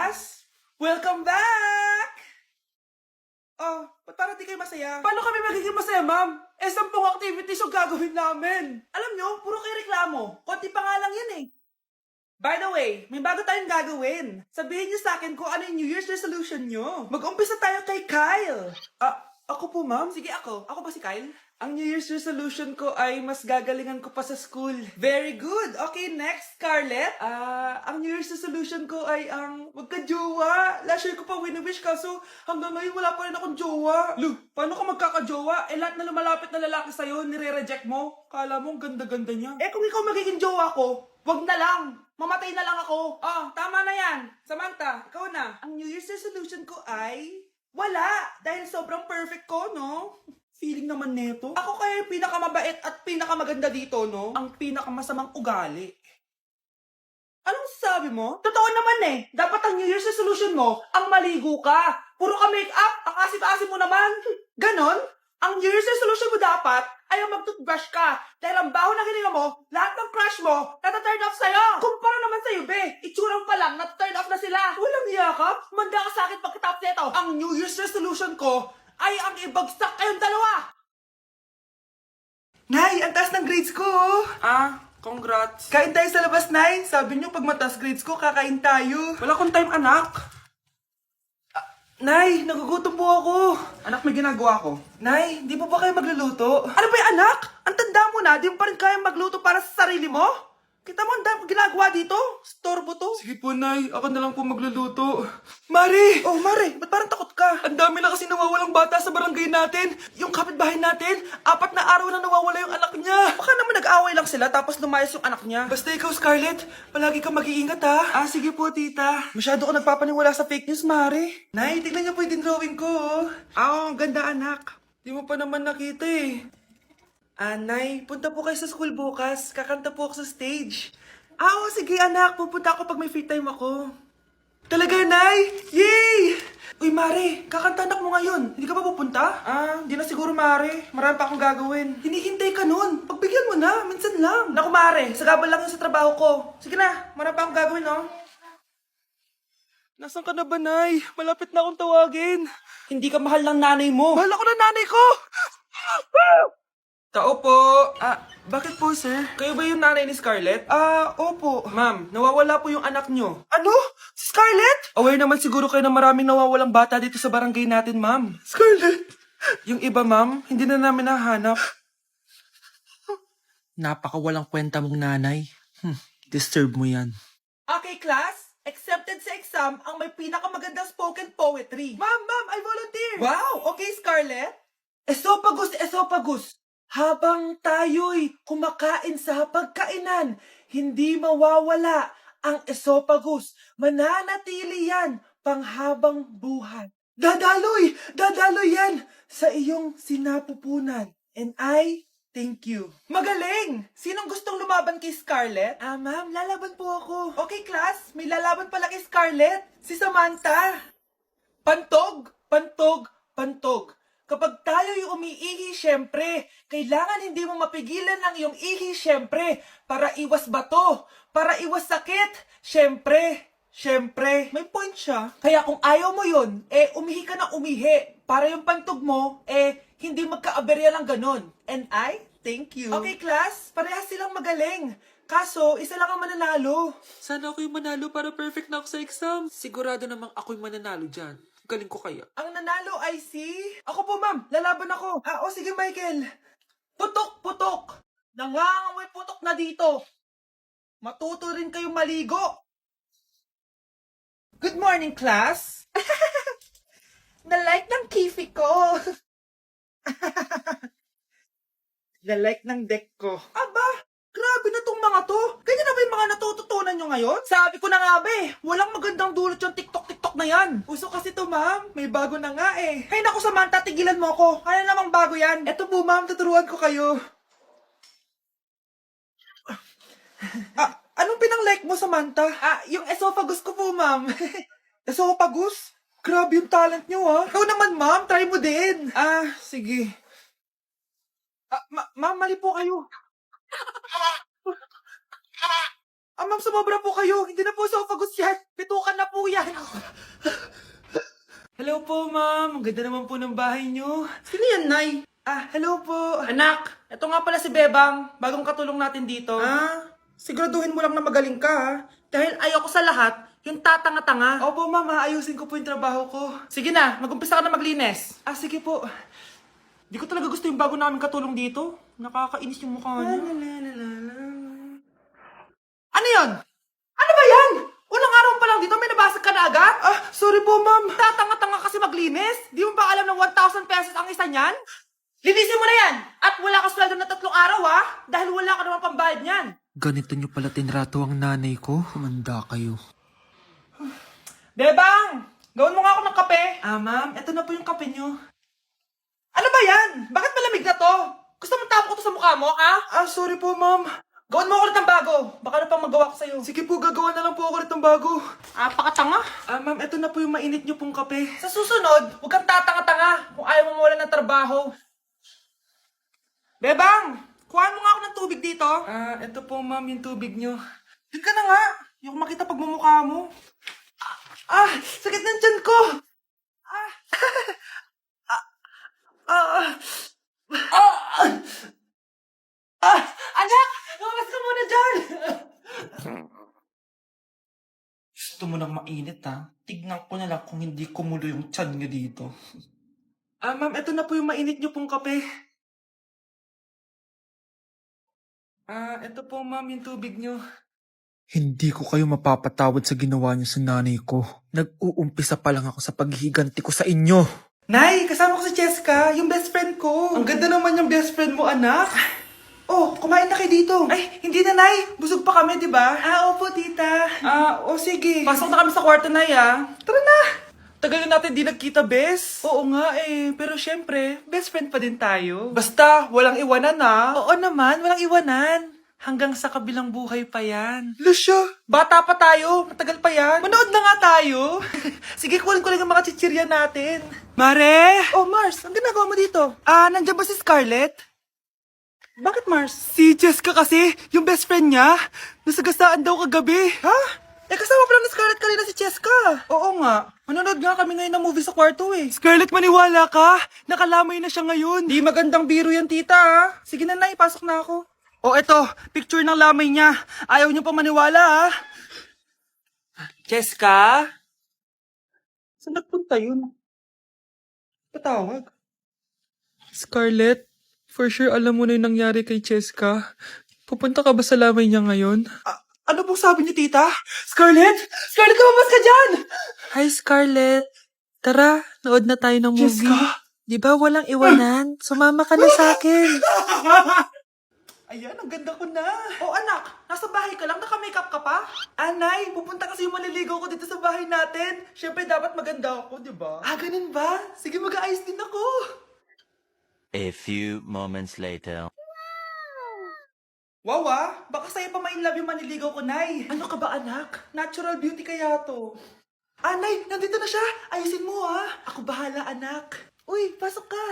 class! Welcome back! Oh, ba't parang di kayo masaya? Paano kami magiging masaya, ma'am? 10 activities yung gagawin namin. Alam nyo, puro kayo reklamo. Konti pa nga lang yan eh. By the way, may bago tayong gagawin. Sabihin niyo sa akin kung ano yung New Year's resolution nyo. Mag-umpisa tayo kay Kyle. Ako po, ma'am? Sige, ako. Ako ba si Kyle? Ang New Year's resolution ko ay mas gagalingan ko pa sa school. Very good. Okay, next, Scarlett. Ang New Year's resolution ko ay ang magka-jowa. Last year ko pa wini-wish kaso hanggang ngayon wala pa rin akong jowa. Lu, paano ka magkaka-jowa? Lahat na lumalapit na lalaki sa'yo, nire-reject mo. Kala mo ang ganda-ganda niya. Kung ikaw magiging jowa ko, wag na lang. Mamatay na lang ako. Tama na yan. Samantha, ikaw na. Ang New Year's resolution ko ay wala. Dahil sobrang perfect ko, no? Feeling naman neto. Ako kaya yung pinakamabait at pinakamaganda dito, no? Ang pinakamasamang ugali. Anong sabi mo? Totoo naman eh. Dapat ang New Year's resolution mo, ang maligo ka. Puro ka make-up, ang asim-asim mo naman. Ganon? Ang New Year's resolution mo dapat ay ang mag-toothbrush ka. Dahil ang baho na hininga mo, lahat ng crush mo, nata-turn off sa'yo. Kumpara naman sa'yo, be. Itsurang pa lang, nata-turn off na sila. Walang yakap. Manda ka sa akin pagkatapos nito. Ang New Year's resolution ko ay ang ibagsak kayong dalawa. Nay, ang taas ng grades ko. Congrats. Kain tayo sa labas, Nay. Sabi niyo pag mataas grades ko, kakain tayo. Wala akong time, anak. Nay, nagugutom po ako. Anak, may ginagawa ko. Nay, di po ba kayo magluluto? Ano ba yung anak? Ang tanda mo na, di mo pa rin kaya magluto para sa sarili mo? Kita mo ang dami ginagawa dito? Storbo to. Sige po, Nay. Ako na lang po magluluto. Mari! Oh, Mari, ba't parang takot ka? Ang dami na kasi nawawalang bata sa barangay natin. Yung kapitbahay natin, 4 na araw na nawawala yung anak niya. Baka naman nag-away lang sila tapos lumayas yung anak niya. Basta ikaw, Scarlett, palagi kang mag-iingat ha. Sige po, tita. Masyado ko nagpapaniwala sa fake news, Mari. Nay, tignan niyo po yung drawing ko. Ang ganda, anak. Di mo pa naman nakita eh. Nay, punta po kayo sa school bukas. Kakanta po ako sa stage. Sige anak. Pupunta ako pag may free time ako. Talaga, Nay? Yay! Uy, Mare, kakanta anak mo ngayon. Hindi ka pa pupunta? Hindi na siguro, Mare. Marami pa akong gagawin. Hinihintay ka nun. Pagbigyan mo na. Minsan lang. Naku, Mare. Sagabal lang yun sa trabaho ko. Sige na. Marami pa akong gagawin, no? Nasaan ka na ba, Nay? Malapit na akong tawagin. Hindi ka mahal ng nanay mo. Mahal ako ng nanay ko! Tao po. Bakit po, sir? Kayo ba yung nanay ni Scarlett? Opo. Ma'am, nawawala po yung anak nyo. Ano? Si Scarlett? Aware naman siguro kayo na maraming nawawalang bata dito sa barangay natin, ma'am. Scarlett? Yung iba, ma'am, hindi na namin nahanap. Napakawalang kwenta mong nanay. Disturb mo yan. Okay, class. Accepted sa exam ang may pinakamagandang spoken poetry. Ma'am, I volunteer. Wow, okay, Scarlett. Esophagus, esophagus. Habang tayo'y kumakain sa pagkainan, hindi mawawala ang esophagus. Mananatili yan panghabang buhay. Dadaloy yan sa iyong sinapupunan. And I thank you. Magaling! Sinong gustong lumaban kay Scarlett? Ma'am, lalaban po ako. Okay, class. May lalaban pala kay Scarlett. Si Samantha. Pantog, pantog, pantog. Kapag tayo'y umiihi, syempre, kailangan hindi mo mapigilan ang iyong ihi, syempre, para iwas bato, para iwas sakit, syempre, may point siya. Kaya kung ayaw mo yun, umihi ka na umihi, para yung pantog mo, hindi magkaaberya lang ganon. And I thank you. Okay, class, parehas silang magaling. Kaso, isa lang ang mananalo. Sana ako yung manalo para perfect na ako sa exam. Sigurado namang ako yung mananalo dyan. Galing ko kaya. Ang nanalo ay si... Ako po, ma'am. Lalaban ako. Sige, Michael. Putok, putok. Nangangamoy putok na dito. Matuto rin kayong maligo. Good morning, class. Na-like ng kifi ko. Na-like ng deck ko. Aba, grabe na tong mga to. Ganyan na ba yung mga natututunan nyo ngayon? Sabi ko na nga ba walang magandang dulot yung TikTok na yan. Uso kasi to, ma'am. May bago na nga eh. Hay naku, Samantha, tigilan mo ako. Ano namang bago yan? Eto po, ma'am, tuturuan ko kayo. Anong pinang-like mo, Samantha? Yung esophagus ko po, ma'am. Esophagus? Grabe yung talent nyo, ha? Ikaw naman, ma'am. Try mo din. Sige. Ma'am, mali po kayo. Ma'am, sumobra po kayo. Hindi na po esophagus yan. Pitukan na po yan. po, ma'am. Ang ganda naman po ng bahay niyo. Sino yan, Nay? Hello po. Anak, ito nga pala si Bebang. Bagong katulong natin dito. Siguraduhin mo lang na magaling ka, ha? Dahil ayoko sa lahat, yung tatanga-tanga. Opo, ma'am. Ayusin ko po yung trabaho ko. Sige na, mag-umpisa ka na maglinis. Sige po. Di ko talaga gusto yung bago namin katulong dito. Nakakainis yung mukha niya. Ano yun? Ano ba yan? Unang araw pa lang dito, may nabasag ka na agad? Sorry po, ma'am. Tatanga-tanga kasi maglinis? Di mo ba alam na 1,000 pesos ang isa niyan? Linisin mo na yan! At wala ka sweldo na 3 araw, ha? Dahil wala ka naman pambayad niyan. Ganito nyo pala tinrato ang nanay ko. Manda kayo. Bebang! Gawin mo nga ako ng kape. Ma'am, eto na po yung kape nyo. Ano ba yan? Bakit malamig na to? Gusto mo tapo ko to sa mukha mo, ha? Sorry po, ma'am. Gawin mo ako ulit ng bago. Baka na pang magawa ko sa'yo. Sige po, gagawa na lang po ako ulit ng bago. Pakatanga. Ma'am, eto na po yung mainit nyo pong kape. Sa susunod, huwag kang tatanga-tanga kung ayaw mo mawala ng trabaho. Bebang! Kuhaan mo nga ako ng tubig dito. Eto po, ma'am, yung tubig nyo. Doon ka na nga. Yung makita pagmumukha mo. Sakit ng tiyan ko. Anak! Lumabas ka muna dyan! Gusto mo nang mainit, ha? Tignan ko na lang kung hindi kumulo yung tiyan nyo dito. Ma'am, eto na po yung mainit nyo pong kape. Eto po, ma'am, yung tubig nyo. Hindi ko kayo mapapatawad sa ginawa niyo sa nanay ko. Nag-uumpisa pa lang ako sa paghihiganti ko sa inyo. Nay, kasama ko si Cheska, yung best friend ko. Ang ganda naman yung best friend mo, anak. Oh, kumain na kayo dito. Ay, hindi na, Nay. Busog pa kami, di ba? Opo, tita. Sige. Pasok na kami sa kwarto, Nay, Tara na. Tagal na natin di nagkita, bes. Oo nga pero syempre, best friend pa din tayo. Basta, walang iwanan, Oo naman, walang iwanan. Hanggang sa kabilang buhay pa yan. Lusya, bata pa tayo. Matagal pa yan. Manood na nga tayo. Sige, kunin ko lang ang mga chichirya natin. Mare! Oh, Mars, ang ginagawa mo dito? Nandiyan ba si Scarlett? Bakit, Mars? Si Jessica kasi, yung best friend niya, nasagasaan daw kagabi. Ha? Kasama pa lang ni Scarlett kanina si Jessica. Oo nga. Manonood nga kami ngayon ng movie sa kwarto Scarlett, maniwala ka. Nakalamay na siya ngayon. Di magandang biro yan, tita, Sige na, Nay, pasok na ako. Eto, picture ng lamay niya. Ayaw niyo pa maniwala, Jessica? Saan nagpunta yun? Patawag. Scarlett, for sure alam mo na yung nangyari kay Cheska. Pupunta ka ba sa lamay niya ngayon? Ano pong sabi niyo, tita? Scarlett? Scarlett, lumabas ka dyan! Hi, Scarlett. Tara, nood na tayo ng movie. Cheska? Di ba walang iwanan? Sumama ka na sa akin. Ayan, ang ganda ko na. Anak, nasa bahay ka lang, naka-makeup ka pa? Nay, pupunta kasi yung maliligaw ko dito sa bahay natin. Siyempre, dapat maganda ako, di ba? Ganun ba? Sige, mag-aayos din ako. A few moments later. Wow, baka sa'yo pa ma-inlove yung maniligaw ko, Nay. Ano ka ba, anak? Natural beauty kaya to. Nay, nandito na siya. Ayusin mo, Ako bahala, anak. Uy, pasok ka.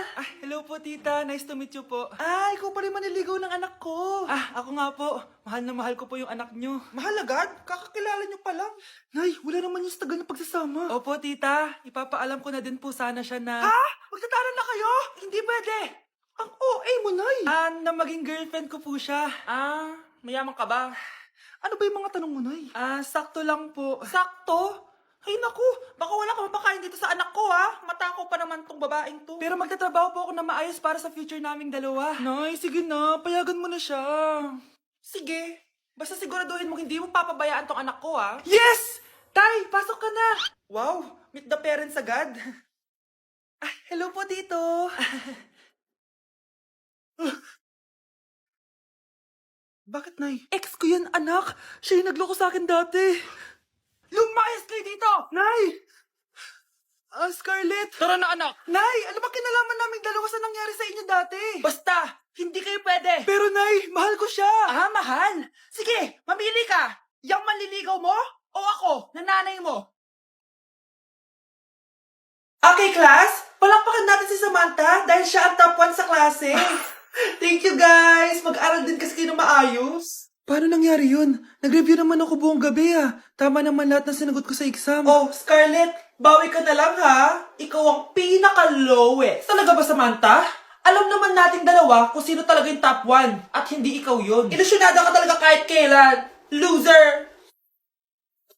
Hello po, tita. Nice to meet you po. Ikaw pa rin maniligaw ng anak ko. Ako nga po. Mahal na mahal ko po yung anak nyo. Mahal agad? Kakakilala nyo pa lang. Nay, wala naman yung tagal na pagsasama. Opo, tita. Ipapaalam ko na din po sana siya na... Magtatanan na kayo? Hindi pwede. Ang OA mo, Nay. Na maging girlfriend ko po siya. Mayaman ka ba? Ano ba yung mga tanong mo, Nay? Sakto lang po. Sakto? Ay naku, baka wala ka mapakain dito sa anak ko Matakaw pa naman tong babaeng to. Pero magtatrabaho po ako na maayos para sa future naming dalawa. Nay, sige na, payagan mo na siya. Sige, basta siguraduhin mo hindi mo papabayaan tong anak ko Yes! Tay, pasok ka na. Wow, meet the parents agad. Hello po, tito. Bakit, Nay? Ex ko yan, anak. Siya yung nagloko sa akin dati. Lumayas kayo dito! Nay! Scarlett! Tara na, anak! Nay! Ano ba kinalaman naming dalawa sa nangyari sa inyo dati? Basta! Hindi kayo pwede! Pero, Nay! Mahal ko siya! Mahal? Sige! Mamili ka! Yang manliligaw mo? O ako, na nanay mo? Okay, class! Palakpakan natin si Samantha dahil siya ang top 1 sa klase. Thank you, guys! Mag-aral din kasi kayo ng maayos. Paano nangyari yun? Nag-review naman ako buong gabi ah. Tama naman lahat ng sinagot ko sa exam. Oh, Scarlett, bawi ka na lang ha. Ikaw ang pinaka-lowest. Talaga ba, Samantha? Alam naman nating dalawa kung sino talaga yung top 1 at hindi ikaw yun. Ilusyonada ka talaga kahit kailan. Loser!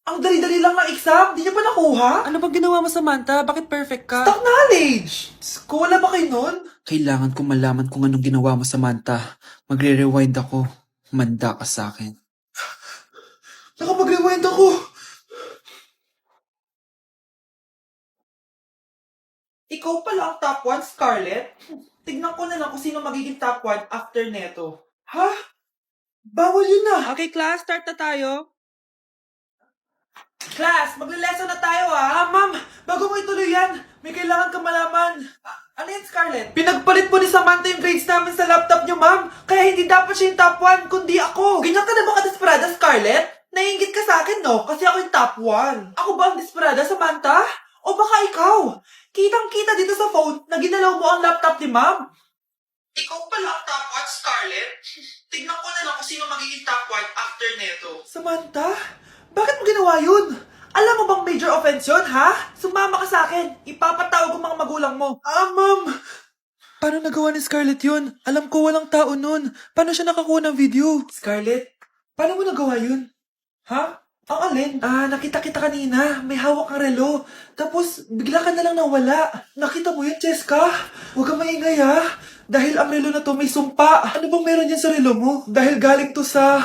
Ang dali-dali lang ng exam, di niyo pa nakuha? Ano bang ginawa mo, Samantha? Bakit perfect ka? Stock knowledge! Wala ba kayo nun? Kailangan kong malaman kung anong ginawa mo, Samantha. Magre-rewind ako. Manda ka sa akin. Nakapag-rewind ako. Ikaw pala ang top 1, Scarlett? Tignan ko na lang kung sino magiging top 1 after neto. Ha? Bawal yun na. Okay, class. Start na tayo. Class, magle-lesson na tayo ha. Ma'am, bago mo ituloy yan, may kailangan ka malaman. Ano yan, Scarlett? Pinagpalit po ni Samantha yung grades namin sa laptop niyo, ma'am. Kaya hindi dapat siya yung top 1, kundi ako. Ganyan ka na ba ka-desperada, Scarlett? Naiingit ka sa akin, no? Kasi ako yung top 1. Ako ba ang desperada, Samantha? O baka ikaw? Kitang-kita dito sa phone na ginalaw mo ang laptop ni ma'am. Ikaw pala ang top 1, Scarlett? Tignan ko na lang kung sino magiging top 1 after neto. Samantha? Bakit mo ginawa yun? Alam mo bang major offense yun, ha? Sumama ka sa akin. Ipapatawag ang mga magulang mo. Ma'am! Paano nagawa ni Scarlett yun? Alam ko walang tao nun. Paano siya nakakuha ng video? Scarlett, paano mo nagawa yun? Ha? Ang alin? Nakita kita kanina. May hawak kang relo. Tapos, bigla ka na lang nawala. Nakita mo yun, Cheska? Huwag kang maingay, ha? Dahil ang relo na to may sumpa. Ano bang meron yan sa relo mo? Dahil galing to sa